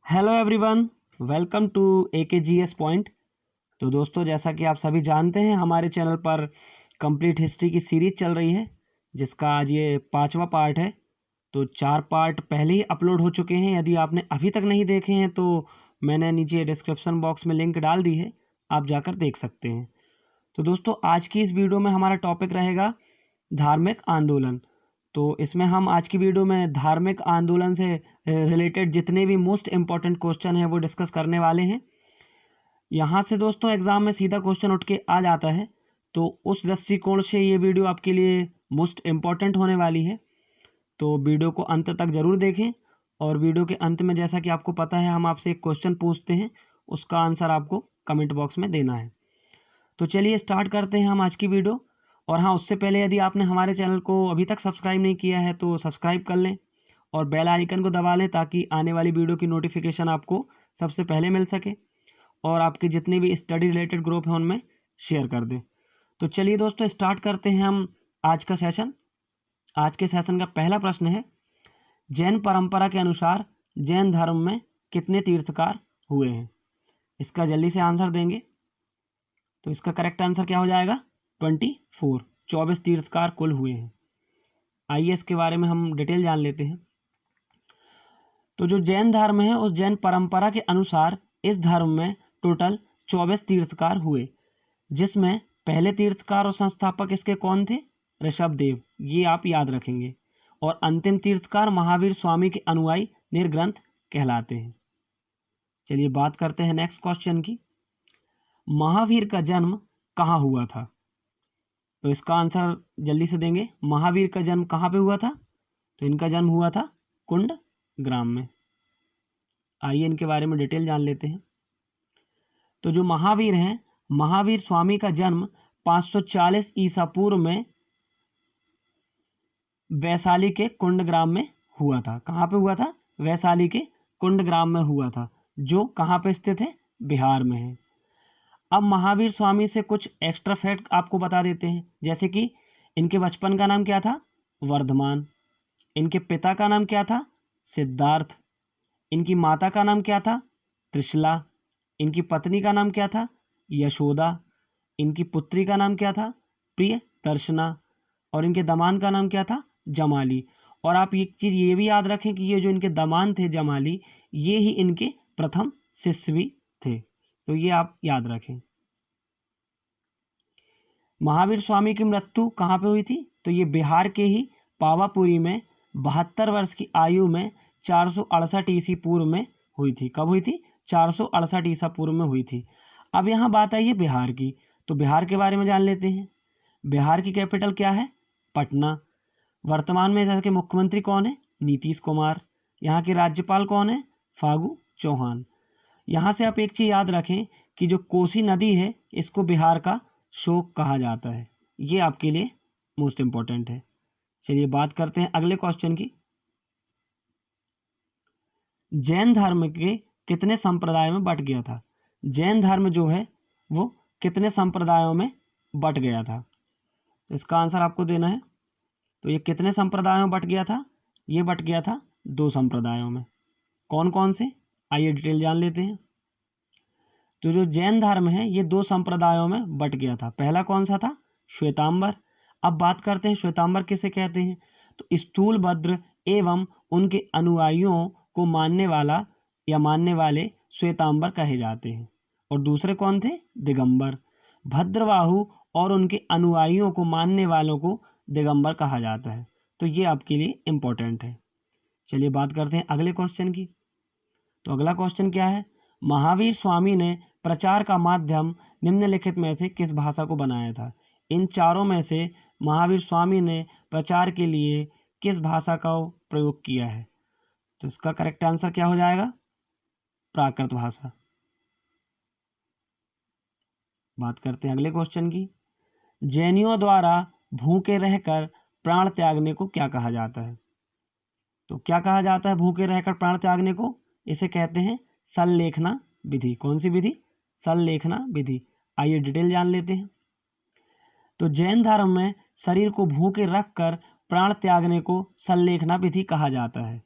Hello everyone, welcome to AKGS point. तो दोस्तों, जैसा कि आप सभी जानते हैं, हमारे चैनल पर कंप्लीट हिस्ट्री की सीरीज चल रही है, जिसका आज ये 5वां पार्ट है। तो 4 पार्ट पहले ही अपलोड हो चुके हैं। यदि आपने अभी तक नहीं देखे हैं तो मैंने नीचे डिस्क्रिप्शन बॉक्स में लिंक डाल दी है, आप जाकर देख सकते हैं। तो दोस्तों, आज की इस वीडियो में हमारा टॉपिक रहेगा धार्मिक आंदोलन। तो इसमें हम आज की वीडियो में धार्मिक आंदोलन से रिलेटेड जितने भी मोस्ट इम्पॉर्टेंट क्वेश्चन हैं वो डिस्कस करने वाले हैं। यहाँ से दोस्तों एग्ज़ाम में सीधा क्वेश्चन उठ के आ जाता है, तो उस दृष्टिकोण से ये वीडियो आपके लिए मोस्ट इम्पॉर्टेंट होने वाली है। तो वीडियो को अंत तक ज़रूर देखें। और वीडियो के अंत में, जैसा कि आपको पता है, हम आपसे एक क्वेश्चन पूछते हैं, उसका आंसर आपको कमेंट बॉक्स में देना है। तो चलिए स्टार्ट करते हैं हम आज की वीडियो। और हाँ, उससे पहले यदि आपने हमारे चैनल को अभी तक सब्सक्राइब नहीं किया है तो सब्सक्राइब कर लें और बेल आइकन को दबा लें, ताकि आने वाली वीडियो की नोटिफिकेशन आपको सबसे पहले मिल सके और आपके जितने भी स्टडी रिलेटेड ग्रुप हैं उनमें शेयर कर दें। तो चलिए दोस्तों, स्टार्ट करते हैं हम आज का सेशन। आज के सेशन का पहला प्रश्न है, जैन परंपरा के अनुसार जैन धर्म में कितने तीर्थकार हुए हैं? इसका जल्दी से आंसर देंगे तो इसका करेक्ट आंसर क्या हो जाएगा? 24। 24 तीर्थकार कुल हुए हैं। आइए इसके बारे में हम डिटेल जान लेते हैं। तो जो जैन धर्म है, उस जैन परंपरा के अनुसार इस धर्म में टोटल 24 तीर्थकार हुए, जिसमें पहले तीर्थकार और संस्थापक इसके कौन थे? ऋषभदेव, ये आप याद रखेंगे। और अंतिम तीर्थकार महावीर स्वामी के अनुयायी निर्ग्रंथ कहलाते हैं। चलिए बात करते हैं नेक्स्ट क्वेश्चन की। महावीर का जन्म कहाँ हुआ था? तो इसका आंसर जल्दी से देंगे। महावीर का जन्म कहाँ पे हुआ था? तो इनका जन्म हुआ था कुंड ग्राम में। आइए इनके बारे में डिटेल जान लेते हैं। तो जो महावीर हैं, महावीर स्वामी का जन्म 540 ईसा पूर्व में वैशाली के कुंड ग्राम में हुआ था। कहाँ पे हुआ था? वैशाली के कुंड ग्राम में हुआ था, जो कहाँ पे स्थित है? बिहार में है। अब महावीर स्वामी से कुछ एक्स्ट्रा फैक्ट आपको बता देते हैं, जैसे कि इनके बचपन का नाम क्या था? वर्धमान। इनके पिता का नाम क्या था? सिद्धार्थ। इनकी माता का नाम क्या था? त्रिशला। इनकी पत्नी का नाम क्या था? यशोदा। इनकी पुत्री का नाम क्या था? प्रिय दर्शना। और इनके दामाद का नाम क्या था? जमाली। और आप एक चीज़ ये भी याद रखें कि ये जो इनके दामाद थे जमाली, ये ही इनके प्रथम शिष्य भी थे। तो ये आप याद रखें। महावीर स्वामी की मृत्यु कहाँ पे हुई थी? तो ये बिहार के ही पावापुरी में 72 वर्ष की आयु में 468 ईसा पूर्व में हुई थी। कब हुई थी? 468 ईसा पूर्व में हुई थी। अब यहाँ बात आई है बिहार की, तो बिहार के बारे में जान लेते हैं। बिहार की कैपिटल क्या है? पटना। वर्तमान में यहाँ के मुख्यमंत्री कौन है? नीतीश कुमार। यहाँ के राज्यपाल कौन है? फागू चौहान। यहाँ से आप एक चीज़ याद रखें कि जो कोसी नदी है, इसको बिहार का शोक कहा जाता है। ये आपके लिए मोस्ट इम्पॉर्टेंट है। चलिए बात करते हैं अगले क्वेश्चन की। जैन धर्म के कितने संप्रदाय में बट गया था? जैन धर्म जो है वो कितने संप्रदायों में बट गया था? इसका आंसर आपको देना है। तो ये कितने संप्रदायों में बट गया था? ये बट गया था 2 संप्रदायों में। कौन कौन से? आइए डिटेल जान लेते हैं। तो जो जैन धर्म है, ये 2 संप्रदायों में बट गया था। पहला कौन सा था? श्वेतांबर। अब बात करते हैं श्वेतांबर किसे कहते हैं। तो स्थूलभद्र एवं उनके अनुयायियों को मानने वाला या मानने वाले श्वेतांबर कहे जाते हैं। और दूसरे कौन थे? दिगंबर। भद्रबाहु और उनके अनुयायियों को मानने वालों को दिगंबर कहा जाता है। तो ये आपके लिए इम्पोर्टेंट है। चलिए बात करते हैं अगले क्वेश्चन की। तो अगला क्वेश्चन क्या है? महावीर स्वामी ने प्रचार का माध्यम निम्नलिखित में से किस भाषा को बनाया था? इन चारों में से महावीर स्वामी ने प्रचार के लिए किस भाषा का प्रयोग किया है? तो इसका करेक्ट आंसर क्या हो जाएगा? प्राकृत भाषा। बात करते हैं अगले क्वेश्चन की। जैनियों द्वारा भूखे रहकर प्राण त्यागने को क्या कहा जाता है? तो क्या कहा जाता है भूखे रहकर प्राण त्यागने को? इसे कहते हैं सल्लेखना विधि। कौन सी विधि? सल्लेखना विधि। आइए डिटेल जान लेते हैं। तो जैन धर्म में शरीर को भूखे रखकर प्राण त्यागने को सल्लेखना विधि कहा जाता है।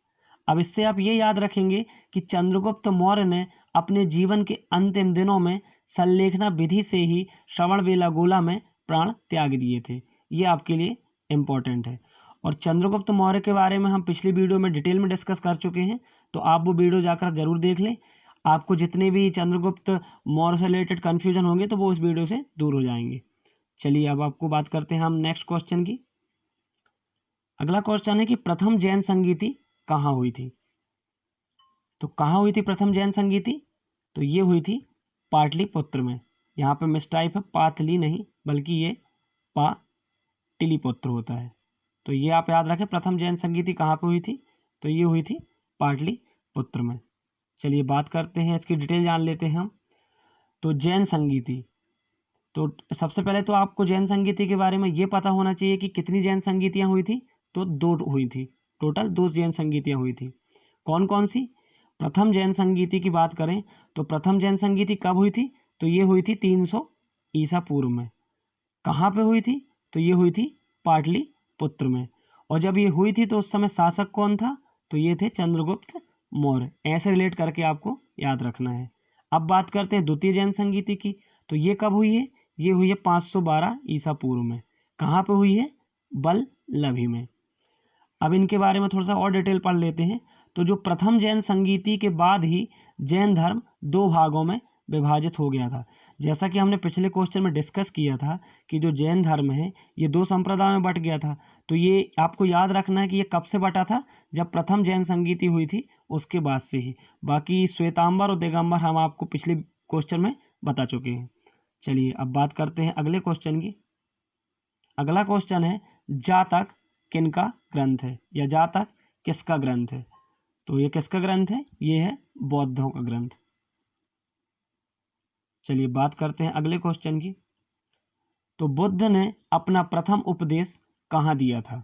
अब इससे आप ये याद रखेंगे कि चंद्रगुप्त मौर्य ने अपने जीवन के अंतिम दिनों में संलेखना विधि से ही श्रवणबेलागोला में प्राण त्याग दिए थे। ये आपके लिए इम्पोर्टेंट है। और चंद्रगुप्त मौर्य के बारे में हम पिछली वीडियो में डिटेल में डिस्कस कर चुके हैं, तो आप वो वीडियो जाकर जरूर देख लें। आपको जितने भी चंद्रगुप्त मौर्य से रिलेटेड कन्फ्यूजन होंगे तो वो उस वीडियो से दूर हो जाएंगे। चलिए अब आपको बात करते हैं हम नेक्स्ट क्वेश्चन की। अगला क्वेश्चन है कि प्रथम जैन संगीति कहाँ हुई थी। तो कहाँ हुई थी प्रथम जैन संगीति? तो ये हुई थी पाटलिपुत्र में। यहाँ पे मिसटाइप है, पातली नहीं बल्कि ये पाटलिपुत्र होता है। तो ये आप याद रखें, प्रथम जैन संगीति कहाँ पे हुई थी? तो ये हुई थी पाटलिपुत्र में। चलिए बात करते हैं, इसकी डिटेल जान लेते हैं हम। तो जैन संगीति, तो सबसे पहले तो आपको जैन संगीति के बारे में ये पता होना चाहिए कि कितनी जैन संगीतियाँ हुई थी। तो 2 हुई थी, टोटल 2 जैन संगीतियाँ हुई थी। कौन कौन सी? प्रथम जैन संगीति की बात करें तो प्रथम जैन संगीति कब हुई थी? तो ये हुई थी 300 ईसा पूर्व में। कहाँ पे हुई थी? तो ये हुई थी पाटलिपुत्र में। और जब ये हुई थी तो उस समय शासक कौन था? तो ये थे चंद्रगुप्त मौर्य। ऐसे रिलेट करके आपको याद रखना है। अब बात करते हैं द्वितीय जैन संगीति की। तो ये कब हुई है? ये हुई है 512 ईसा पूर्व में। कहाँ पे हुई है? बल्लभी में। अब इनके बारे में थोड़ा सा और डिटेल पढ़ लेते हैं। तो जो प्रथम जैन संगीति के बाद ही जैन धर्म 2 भागों में विभाजित हो गया था। जैसा कि हमने पिछले क्वेश्चन में डिस्कस किया था कि जो जैन धर्म है ये 2 संप्रदायों में बट गया था। तो ये आपको याद रखना है कि ये कब से बटा था? जब प्रथम जैन संगीति हुई थी उसके बाद से ही। बाकी श्वेतांबर और दिगंबर हम आपको पिछले क्वेश्चन में बता चुके हैं। चलिए अब बात करते हैं अगले क्वेश्चन की। अगला क्वेश्चन है जातक किनका ग्रंथ है, या जातक किसका ग्रंथ है? तो ये किसका ग्रंथ है? ये है बौद्धों का ग्रंथ। चलिए बात करते हैं अगले क्वेश्चन की। तो बुद्ध ने अपना प्रथम उपदेश कहाँ दिया था?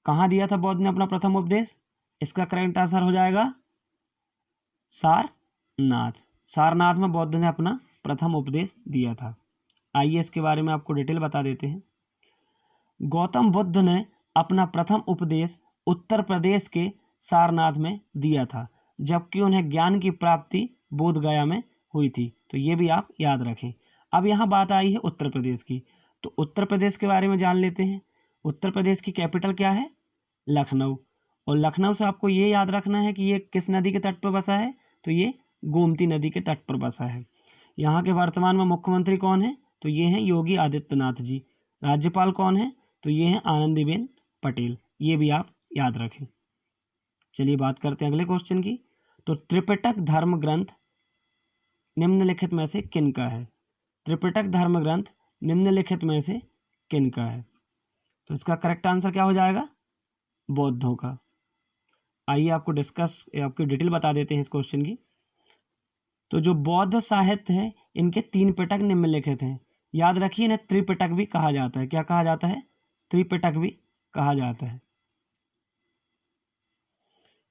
कहाँ दिया था बुद्ध ने अपना प्रथम उपदेश? इसका करेक्ट आंसर हो जाएगा सारनाथ। सारनाथ में बुद्ध ने अपना प्रथम उपदेश दिया था। आइए इसके बारे में आपको डिटेल बता देते हैं। गौतम बुद्ध ने अपना प्रथम उपदेश उत्तर प्रदेश के सारनाथ में दिया था, जबकि उन्हें ज्ञान की प्राप्ति बोधगया में हुई थी। तो ये भी आप याद रखें। अब यहाँ बात आई है उत्तर प्रदेश की। तो उत्तर प्रदेश के बारे में जान लेते हैं। उत्तर प्रदेश की कैपिटल क्या है? लखनऊ। और लखनऊ से आपको ये याद रखना है कि ये किस नदी के तट पर बसा है? तो ये गोमती नदी के तट पर बसा है। यहाँ के वर्तमान में मुख्यमंत्री कौन है? तो ये हैं योगी आदित्यनाथ जी। राज्यपाल कौन है? तो ये हैं आनंदीबेन पटेल। ये भी आप याद रखें। चलिए बात करते हैं अगले क्वेश्चन की। तो त्रिपिटक धर्म ग्रंथ निम्नलिखित में से किन का है? त्रिपिटक धर्म ग्रंथ निम्नलिखित में से किन का है? तो इसका करेक्ट आंसर क्या हो जाएगा? बौद्धों का। आइए आपको डिटेल बता देते हैं इस क्वेश्चन की। तो जो बौद्ध साहित्य है इनके 3 पिटक निम्नलिखित हैं। याद रखिए इन्हें त्रिपिटक भी कहा जाता है। क्या कहा जाता है? त्रिपिटक भी कहा जाता है।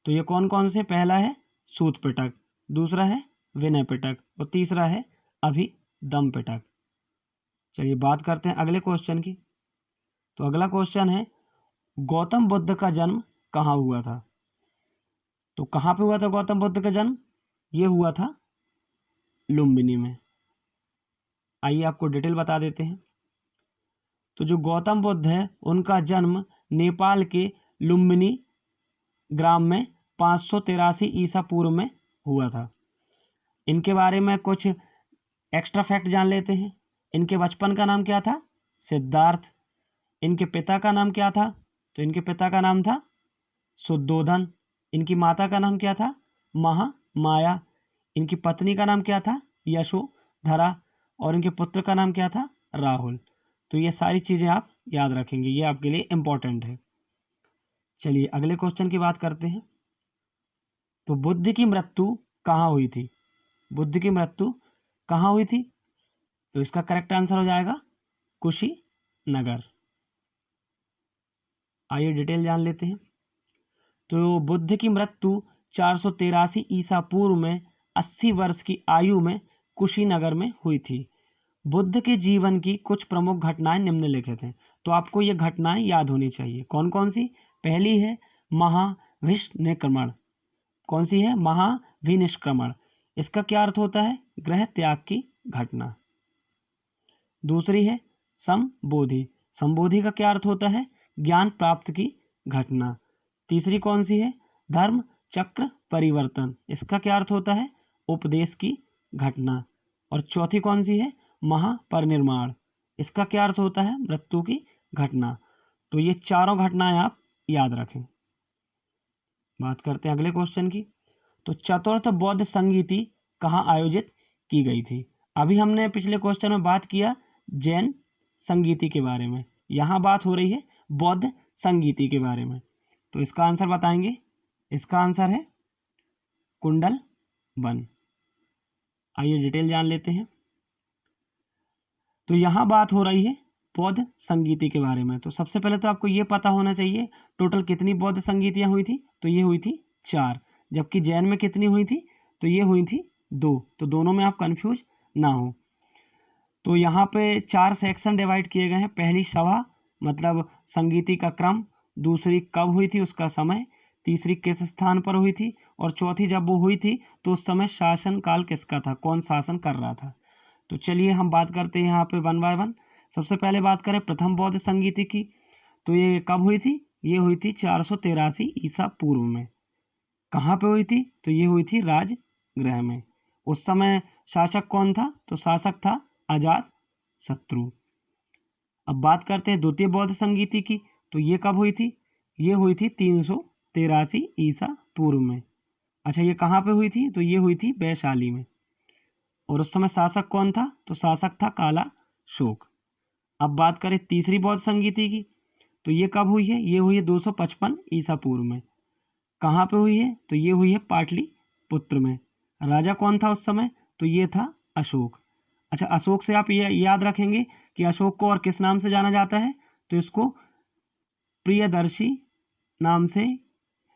तो ये कौन कौन से? पहला है सूत पिटक, दूसरा है विनय पिटक और तीसरा है अभिदम पिटक। चलिए बात करते हैं अगले क्वेश्चन की। तो अगला क्वेश्चन है गौतम बुद्ध का जन्म कहाँ हुआ था? तो कहाँ पे हुआ था गौतम बुद्ध का जन्म? ये हुआ था लुम्बिनी में। आइए आपको डिटेल बता देते हैं। तो जो गौतम बुद्ध है उनका जन्म नेपाल के लुम्बिनी ग्राम में 583 ईसा पूर्व में हुआ था। इनके बारे में कुछ एक्स्ट्रा फैक्ट जान लेते हैं। इनके बचपन का नाम क्या था? सिद्धार्थ। इनके पिता का नाम क्या था? तो इनके पिता का नाम था शुद्धोधन। इनकी माता का नाम क्या था? महामाया। इनकी पत्नी का नाम क्या था? यशोधरा। और इनके पुत्र का नाम क्या था? राहुल। तो ये सारी चीज़ें आप याद रखेंगे, ये आपके लिए इम्पोर्टेंट है। चलिए अगले क्वेश्चन की बात करते हैं। तो बुद्ध की मृत्यु कहाँ हुई थी? बुद्ध की मृत्यु कहाँ हुई थी? तो इसका करेक्ट आंसर हो जाएगा कुशीनगर। आइए डिटेल जान लेते हैं। तो बुद्ध की मृत्यु 483 ईसा पूर्व में 80 वर्ष की आयु में कुशीनगर में हुई थी। बुद्ध के जीवन की कुछ प्रमुख घटनाएं निम्नलिखित हैं। तो आपको ये घटनाएं याद होनी चाहिए। कौन कौन सी? पहली है महाभिनिष्क्रमण। कौन सी है? महाभिनिष्क्रमण। इसका क्या अर्थ होता है? गृह त्याग की घटना। दूसरी है संबोधि। संबोधि का क्या अर्थ होता है? ज्ञान प्राप्त की घटना। तीसरी कौन सी है? धर्म चक्र परिवर्तन। इसका क्या अर्थ होता है? उपदेश की घटना। और चौथी कौन सी है? महापरिनिर्वाण। इसका क्या अर्थ होता है? मृत्यु की घटना। तो ये चारों घटनाएं आप याद रखें। बात करते हैं अगले क्वेश्चन की। तो चतुर्थ बौद्ध संगीति कहाँ आयोजित की गई थी? अभी हमने पिछले क्वेश्चन में बात किया जैन संगीति के बारे में, यहाँ बात हो रही है बौद्ध संगीति के बारे में। तो इसका आंसर बताएंगे। इसका आंसर है कुंडल वन। आइए डिटेल जान लेते हैं। तो यहाँ बात हो रही है बौद्ध संगीति के बारे में। तो सबसे पहले तो आपको ये पता होना चाहिए टोटल कितनी बौद्ध संगीतियाँ हुई थी। तो ये हुई थी 4, जबकि जैन में कितनी हुई थी? तो ये हुई थी 2। तो दोनों में आप कंफ्यूज ना हो। तो यहाँ पे 4 सेक्शन डिवाइड किए गए हैं। पहली सभा मतलब संगीति का क्रम, दूसरी कब हुई थी उसका समय, तीसरी किस स्थान पर हुई थी, और चौथी जब वो हुई थी तो उस समय शासन काल किसका था, कौन शासन कर रहा था। तो चलिए हम बात करते हैं यहाँ पे वन बाय वन। सबसे पहले बात करें प्रथम बौद्ध संगीति की। तो ये कब हुई थी? ये हुई थी 483 ईसा पूर्व में। कहाँ पे हुई थी? तो ये हुई थी राजगृह में। उस समय शासक कौन था? तो शासक था अजात शत्रु। अब बात करते हैं द्वितीय बौद्ध संगीति की। तो ये कब हुई थी? ये हुई थी 383 ईसा पूर्व में। अच्छा, ये कहाँ पे हुई थी? तो ये हुई थी वैशाली में। और उस समय शासक कौन था? तो शासक था काला शोक। अब बात करें तीसरी बौद्ध संगीति की। तो ये कब हुई है? ये हुई है 255 ईसा पूर्व में। कहाँ पे हुई है? तो ये हुई है पाटलिपुत्र में। राजा कौन था उस समय? तो ये था अशोक। अच्छा, अशोक से आप ये याद रखेंगे कि अशोक को और किस नाम से जाना जाता है? तो इसको प्रियदर्शी नाम से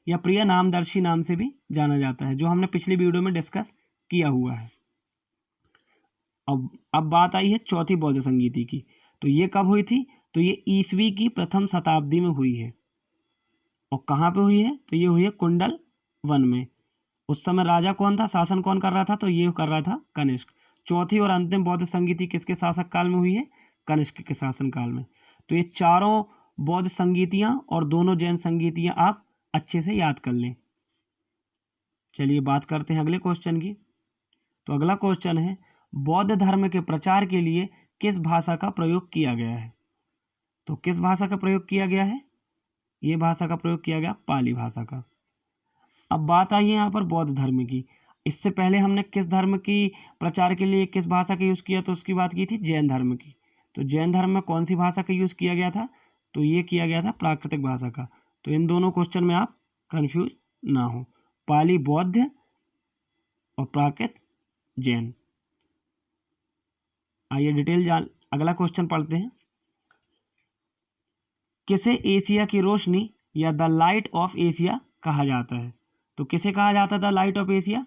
या प्रिय नामदर्शी नाम से भी जाना जाता है, जो हमने पिछली वीडियो में डिस्कस किया हुआ है। अब बात आई है चौथी बौद्ध संगीति की। तो ये कब हुई थी? तो ये ईसवी की प्रथम शताब्दी में हुई है। और कहाँ पे हुई है? तो ये हुई है कुंडल वन में। उस समय राजा कौन था, शासन कौन कर रहा था? तो ये कर रहा था कनिष्क। चौथी और अंतिम बौद्ध संगीति किसके शासक काल में हुई है? कनिष्क के शासन काल में। तो ये चारों बौद्ध संगीतियाँ और दोनों जैन संगीतियाँ आप अच्छे से याद कर लें। चलिए बात करते हैं अगले क्वेश्चन की। तो अगला क्वेश्चन है बौद्ध धर्म के प्रचार के लिए किस भाषा का प्रयोग किया गया है? तो किस भाषा का प्रयोग किया गया है? ये भाषा का प्रयोग किया गया पाली भाषा का। अब बात आई है यहाँ पर बौद्ध धर्म की। इससे पहले हमने किस धर्म की प्रचार के लिए किस भाषा का यूज़ किया? तो उसकी बात की थी जैन धर्म की। तो जैन धर्म में कौन सी भाषा का यूज़ किया गया था? तो ये किया गया था प्राकृतिक भाषा का। तो इन दोनों क्वेश्चन में आप कंफ्यूज ना हो, पाली बौद्ध और प्राकृत जैन। आइए डिटेल जान, अगला क्वेश्चन पढ़ते हैं। किसे एशिया की रोशनी या द लाइट ऑफ एशिया कहा जाता है? तो किसे कहा जाता है द लाइट ऑफ एशिया?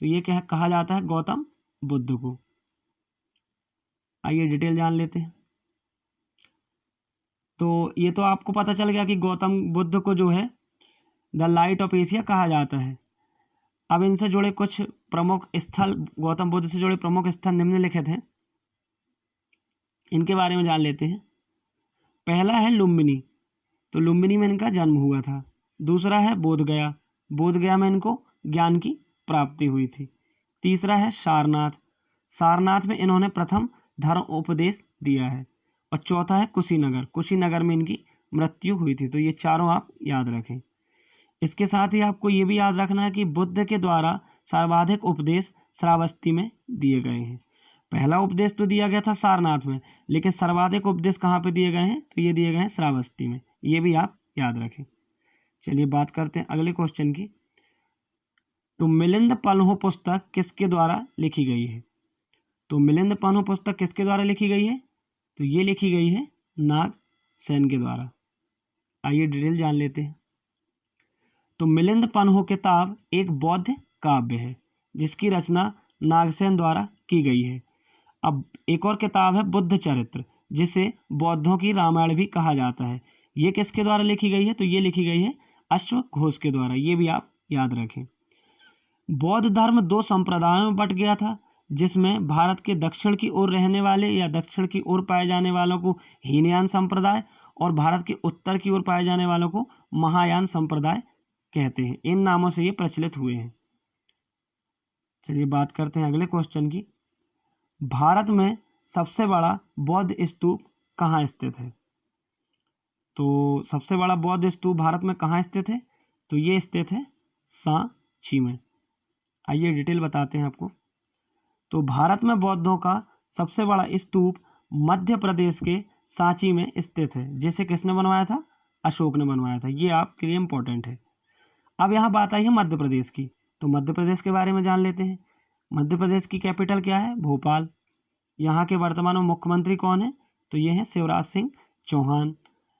तो ये क्या कहा जाता है? गौतम बुद्ध को। आइए डिटेल जान लेते हैं। तो ये तो आपको पता चल गया कि गौतम बुद्ध को जो है द लाइट ऑफ एशिया कहा जाता है। अब इनसे जुड़े कुछ प्रमुख स्थल, गौतम बुद्ध से जुड़े प्रमुख स्थल निम्नलिखित हैं, इनके बारे में जान लेते हैं। पहला है लुम्बिनी। तो लुम्बिनी में इनका जन्म हुआ था। दूसरा है बोधगया। बोधगया में इनको ज्ञान की प्राप्ति हुई थी। तीसरा है सारनाथ। सारनाथ में इन्होंने प्रथम धर्म उपदेश दिया है। और चौथा है कुशीनगर। कुशीनगर में इनकी मृत्यु हुई थी। तो ये चारों आप याद रखें। इसके साथ ही आपको ये भी याद रखना है कि बुद्ध के द्वारा सर्वाधिक उपदेश श्रावस्ती में दिए गए हैं। पहला उपदेश तो दिया गया था सारनाथ में, लेकिन सर्वाधिक उपदेश कहाँ पे दिए गए हैं? तो ये दिए गए हैं श्रावस्ती में। ये भी आप याद रखें। चलिए बात करते हैं अगले क्वेश्चन की। तो मिलिंद पन्हो पुस्तक किसके द्वारा लिखी गई है? तो मिलिंद पन्हो पुस्तक किसके द्वारा लिखी गई है? तो ये लिखी गई है नागसेन के द्वारा। आइए डिटेल जान लेते हैं। तो मिलिंद पन्हो किताब एक बौद्ध काव्य है जिसकी रचना नागसेन द्वारा की गई है। अब एक और किताब है बुद्ध चरित्र, जिसे बौद्धों की रामायण भी कहा जाता है। ये किसके द्वारा लिखी गई है? तो ये लिखी गई है अश्वघोष के द्वारा, ये भी आप याद रखें। बौद्ध धर्म 2 संप्रदायों में बट गया था, जिसमें भारत के दक्षिण की ओर रहने वाले या दक्षिण की ओर पाए जाने वालों को हीनयान संप्रदाय और भारत के उत्तर की ओर पाए जाने वालों को महायान संप्रदाय कहते हैं। इन नामों से ये प्रचलित हुए हैं। चलिए बात करते हैं अगले क्वेश्चन की। भारत में सबसे बड़ा बौद्ध स्तूप कहाँ स्थित है? तो सबसे बड़ा बौद्ध स्तूप भारत में कहाँ स्थित है? तो ये स्थित है सांची में। आइए डिटेल बताते हैं आपको। तो भारत में बौद्धों का सबसे बड़ा स्तूप मध्य प्रदेश के सांची में स्थित है, जिसे किसने बनवाया था? अशोक ने बनवाया था। ये आपके लिए इंपॉर्टेंट है। अब यहाँ बात आई है मध्य प्रदेश की, तो मध्य प्रदेश के बारे में जान लेते हैं। मध्य प्रदेश की कैपिटल क्या है? भोपाल। यहाँ के वर्तमान में मुख्यमंत्री कौन है? तो ये हैं शिवराज सिंह चौहान।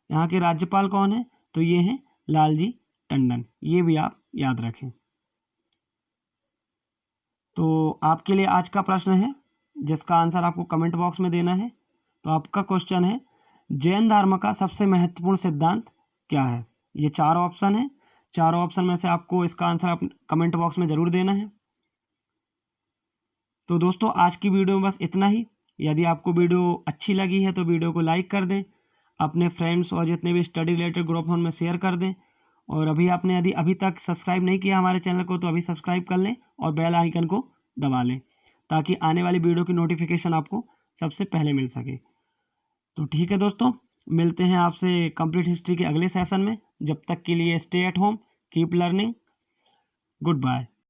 यहाँ के राज्यपाल कौन है? तो ये हैं लालजी टंडन। ये भी आप याद रखें। तो आपके लिए आज का प्रश्न है, जिसका आंसर आपको कमेंट बॉक्स में देना है। तो आपका क्वेश्चन है, जैन धर्म का सबसे महत्वपूर्ण सिद्धांत क्या है? ये 4 ऑप्शन है। 4 ऑप्शन में से आपको इसका आंसर आप कमेंट बॉक्स में ज़रूर देना है। तो दोस्तों आज की वीडियो में बस इतना ही। यदि आपको वीडियो अच्छी लगी है तो वीडियो को लाइक कर दें, अपने फ्रेंड्स और जितने भी स्टडी रिलेटेड ग्रुप हैं उनमें शेयर कर दें, और आपने यदि अभी तक सब्सक्राइब नहीं किया हमारे चैनल को तो अभी सब्सक्राइब कर लें और बेल आइकन को दबा लें, ताकि आने वाली वीडियो की नोटिफिकेशन आपको सबसे पहले मिल सके। तो ठीक है दोस्तों, मिलते हैं आपसे कंप्लीट हिस्ट्री के अगले सेशन में। जब तक के लिए stay at home, keep learning, good bye.